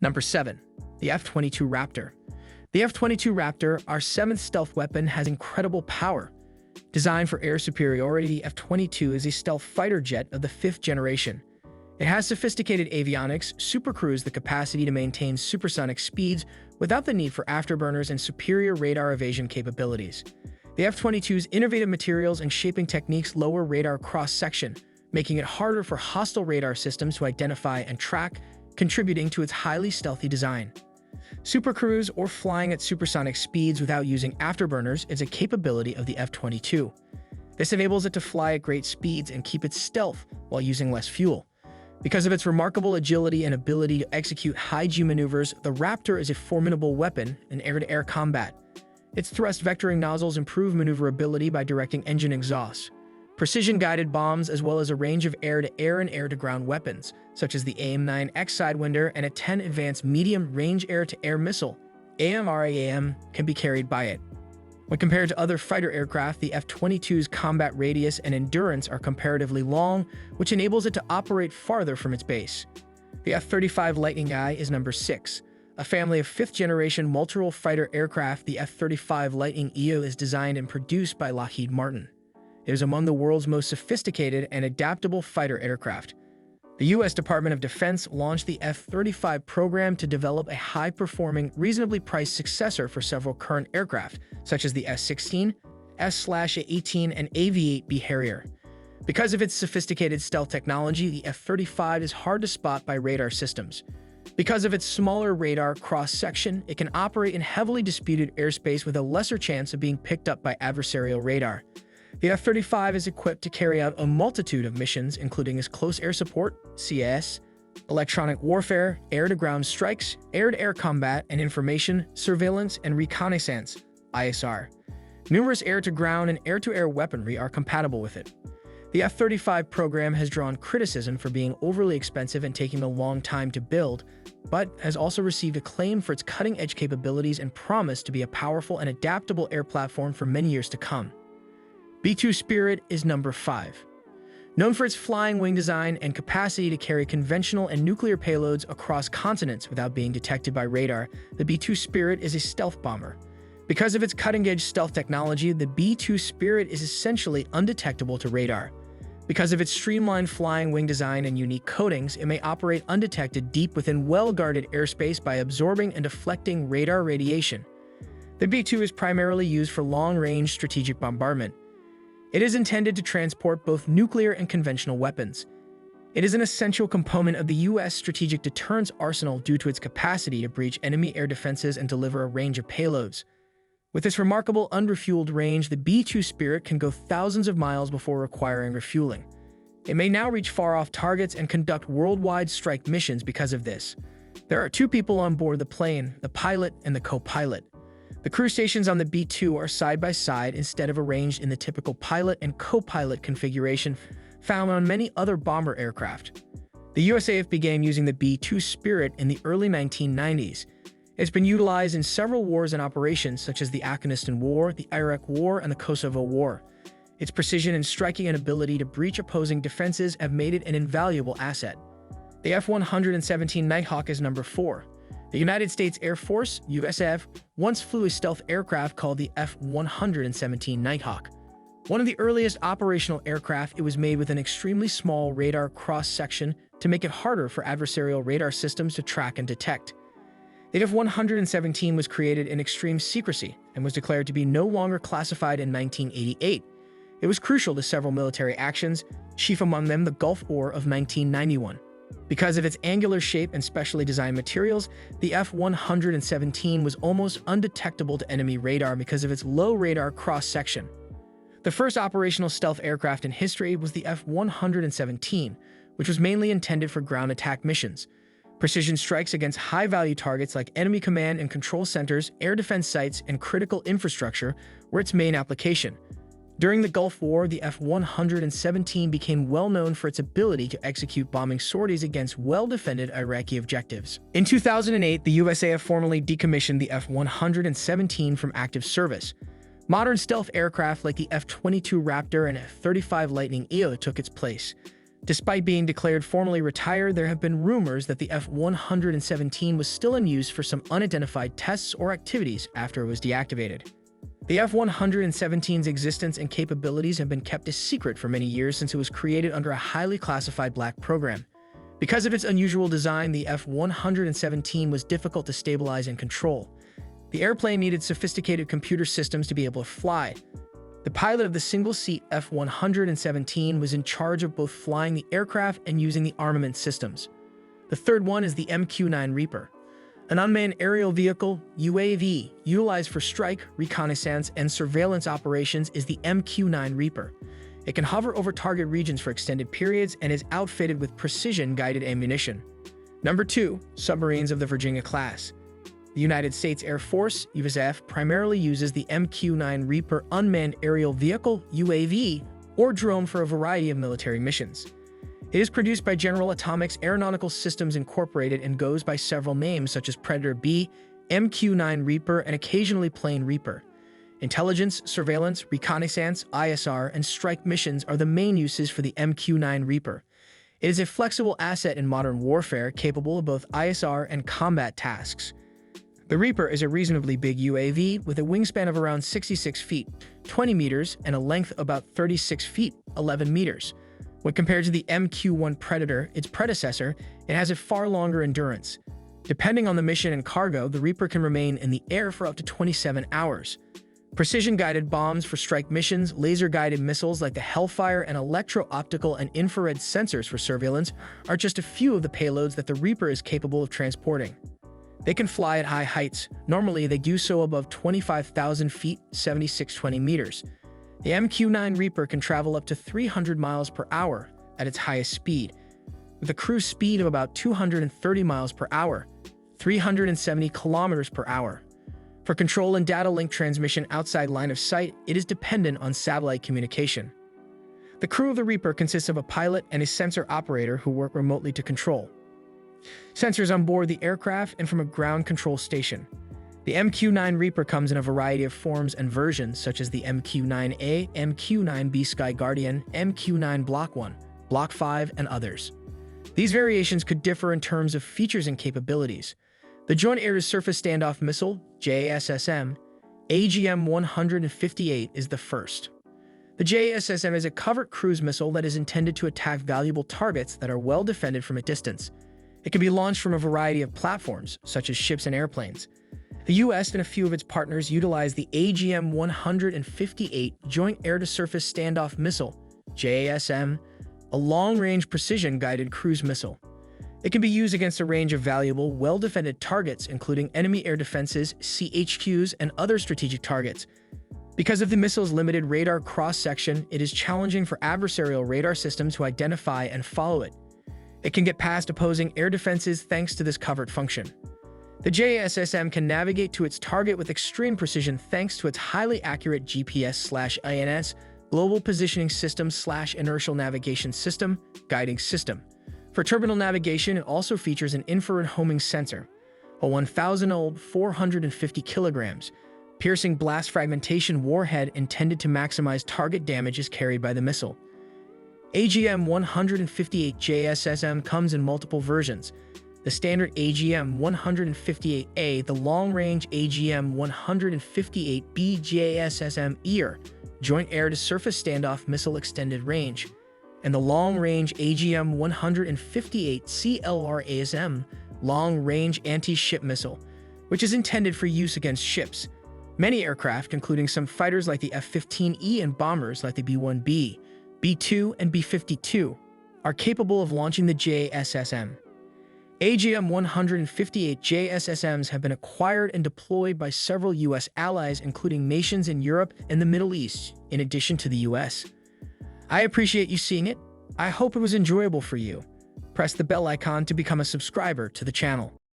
Number 7. The F-22 Raptor. The F-22 Raptor, our seventh stealth weapon, has incredible power. Designed for air superiority, the F-22 is a stealth fighter jet of the 5th generation. It has sophisticated avionics, supercruise the capacity to maintain supersonic speeds without the need for afterburners, and superior radar evasion capabilities. The F-22's innovative materials and shaping techniques lower radar cross-section, making it harder for hostile radar systems to identify and track, contributing to its highly stealthy design. Supercruise, or flying at supersonic speeds without using afterburners, is a capability of the F-22. This enables it to fly at great speeds and keep its stealth while using less fuel. Because of its remarkable agility and ability to execute high-G maneuvers, the Raptor is a formidable weapon in air-to-air combat. Its thrust vectoring nozzles improve maneuverability by directing engine exhausts. Precision-guided bombs, as well as a range of air-to-air and air-to-ground weapons, such as the AIM-9X Sidewinder and a 10 advanced medium-range air-to-air missile, AMRAAM, can be carried by it. When compared to other fighter aircraft, the F-22's combat radius and endurance are comparatively long, which enables it to operate farther from its base. The F-35 Lightning I is number 6. A family of 5th-generation multi-role fighter aircraft, the F-35 Lightning II is designed and produced by Lockheed Martin. It is among the world's most sophisticated and adaptable fighter aircraft. The U.S. Department of Defense launched the F-35 program to develop a high-performing, reasonably priced successor for several current aircraft, such as the F-16, F/A-18, and AV-8B Harrier. Because of its sophisticated stealth technology, the F-35 is hard to spot by radar systems. Because of its smaller radar cross-section, it can operate in heavily disputed airspace with a lesser chance of being picked up by adversarial radar. The F-35 is equipped to carry out a multitude of missions, including its close air support, CAS, electronic warfare, air-to-ground strikes, air-to-air combat and information, surveillance, and reconnaissance, ISR. Numerous air-to-ground and air-to-air weaponry are compatible with it. The F-35 program has drawn criticism for being overly expensive and taking a long time to build, but has also received acclaim for its cutting-edge capabilities and promise to be a powerful and adaptable air platform for many years to come. B-2 Spirit is number 5. Known for its flying wing design and capacity to carry conventional and nuclear payloads across continents without being detected by radar, the B-2 Spirit is a stealth bomber. Because of its cutting-edge stealth technology, the B-2 Spirit is essentially undetectable to radar. Because of its streamlined flying wing design and unique coatings, it may operate undetected deep within well-guarded airspace by absorbing and deflecting radar radiation. The B-2 is primarily used for long-range strategic bombardment. It is intended to transport both nuclear and conventional weapons. It is an essential component of the U.S. strategic deterrence arsenal due to its capacity to breach enemy air defenses and deliver a range of payloads. With its remarkable unrefueled range, the B-2 Spirit can go thousands of miles before requiring refueling. It may now reach far-off targets and conduct worldwide strike missions because of this. There are 2 people on board the plane, the pilot and the co-pilot. The crew stations on the B-2 are side by side instead of arranged in the typical pilot and co-pilot configuration found on many other bomber aircraft. The USAF began using the B-2 Spirit in the early 1990s. It's been utilized in several wars and operations such as the Afghanistan War, the Iraq War, and the Kosovo War. Its precision in striking and ability to breach opposing defenses have made it an invaluable asset. The F-117 Nighthawk is number 4. The United States Air Force, USAF, once flew a stealth aircraft called the F-117 Nighthawk. One of the earliest operational aircraft, it was made with an extremely small radar cross-section to make it harder for adversarial radar systems to track and detect. The F-117 was created in extreme secrecy and was declared to be no longer classified in 1988. It was crucial to several military actions, chief among them the Gulf War of 1991. Because of its angular shape and specially designed materials, the F-117 was almost undetectable to enemy radar because of its low radar cross-section. The first operational stealth aircraft in history was the F-117, which was mainly intended for ground attack missions. Precision strikes against high-value targets like enemy command and control centers, air defense sites, and critical infrastructure were its main application. During the Gulf War, the F-117 became well known for its ability to execute bombing sorties against well-defended Iraqi objectives. In 2008, the USAF formally decommissioned the F-117 from active service. Modern stealth aircraft like the F-22 Raptor and F-35 Lightning II took its place. Despite being declared formally retired, there have been rumors that the F-117 was still in use for some unidentified tests or activities after it was deactivated. The F-117's existence and capabilities have been kept a secret for many years since it was created under a highly classified black program. Because of its unusual design, the F-117 was difficult to stabilize and control. The airplane needed sophisticated computer systems to be able to fly. The pilot of the single-seat F-117 was in charge of both flying the aircraft and using the armament systems. The third one is the MQ-9 Reaper, an unmanned aerial vehicle, UAV, utilized for strike, reconnaissance, and surveillance operations is the MQ-9 Reaper. It can hover over target regions for extended periods and is outfitted with precision-guided ammunition. Number 2. Submarines of the Virginia class. The United States Air Force, USAF, primarily uses the MQ-9 Reaper unmanned aerial vehicle, UAV, or drone for a variety of military missions. It is produced by General Atomics Aeronautical Systems Incorporated and goes by several names such as Predator B, MQ-9 Reaper, and occasionally Plane Reaper. Intelligence, surveillance, reconnaissance, ISR, and strike missions are the main uses for the MQ-9 Reaper. It is a flexible asset in modern warfare capable of both ISR and combat tasks. The Reaper is a reasonably big UAV with a wingspan of around 66 feet, 20 meters, and a length of about 36 feet, 11 meters. When compared to the MQ-1 Predator, its predecessor, it has a far longer endurance. Depending on the mission and cargo, the Reaper can remain in the air for up to 27 hours. Precision-guided bombs for strike missions, laser-guided missiles like the Hellfire, and electro-optical and infrared sensors for surveillance are just a few of the payloads that the Reaper is capable of transporting. They can fly at high heights. Normally, they do so above 25,000 feet, 7620 meters. The MQ-9 Reaper can travel up to 300 miles per hour at its highest speed, with a cruise speed of about 230 miles per hour, 370 kilometers per hour. For control and data link transmission outside line of sight, it is dependent on satellite communication. The crew of the Reaper consists of a pilot and a sensor operator who work remotely to control sensors on board the aircraft and from a ground control station. The MQ-9 Reaper comes in a variety of forms and versions, such as the MQ-9A, MQ-9B Sky Guardian, MQ-9 Block 1, Block 5, and others. These variations could differ in terms of features and capabilities. The Joint Air-to-Surface Standoff Missile, JASSM, AGM-158 is the first. The JASSM is a covert cruise missile that is intended to attack valuable targets that are well defended from a distance. It can be launched from a variety of platforms, such as ships and airplanes. The U.S. and a few of its partners utilize the AGM-158 Joint Air-to-Surface Standoff Missile, JASM, a long-range precision-guided cruise missile. It can be used against a range of valuable, well-defended targets, including enemy air defenses, CHQs, and other strategic targets. Because of the missile's limited radar cross-section, it is challenging for adversarial radar systems to identify and follow it. It can get past opposing air defenses thanks to this covert function. The JASSM can navigate to its target with extreme precision thanks to its highly accurate GPS/INS, Global Positioning System/Inertial Navigation System, guiding system. For terminal navigation, it also features an infrared homing sensor, a 1,000-old 450 kilograms, piercing blast fragmentation warhead intended to maximize target damage is carried by the missile. AGM-158 JASSM comes in multiple versions. The standard AGM-158A, the long-range AGM-158B JASSM EAR, Joint Air-to-Surface Standoff Missile Extended Range, and the long-range AGM-158 CLRASM, Long-Range Anti-Ship Missile, which is intended for use against ships. Many aircraft, including some fighters like the F-15E and bombers like the B-1B, B-2, and B-52, are capable of launching the JASSM. AGM-158 JASSMs have been acquired and deployed by several U.S. allies, including nations in Europe and the Middle East, in addition to the U.S. I appreciate you seeing it. I hope it was enjoyable for you. Press the bell icon to become a subscriber to the channel.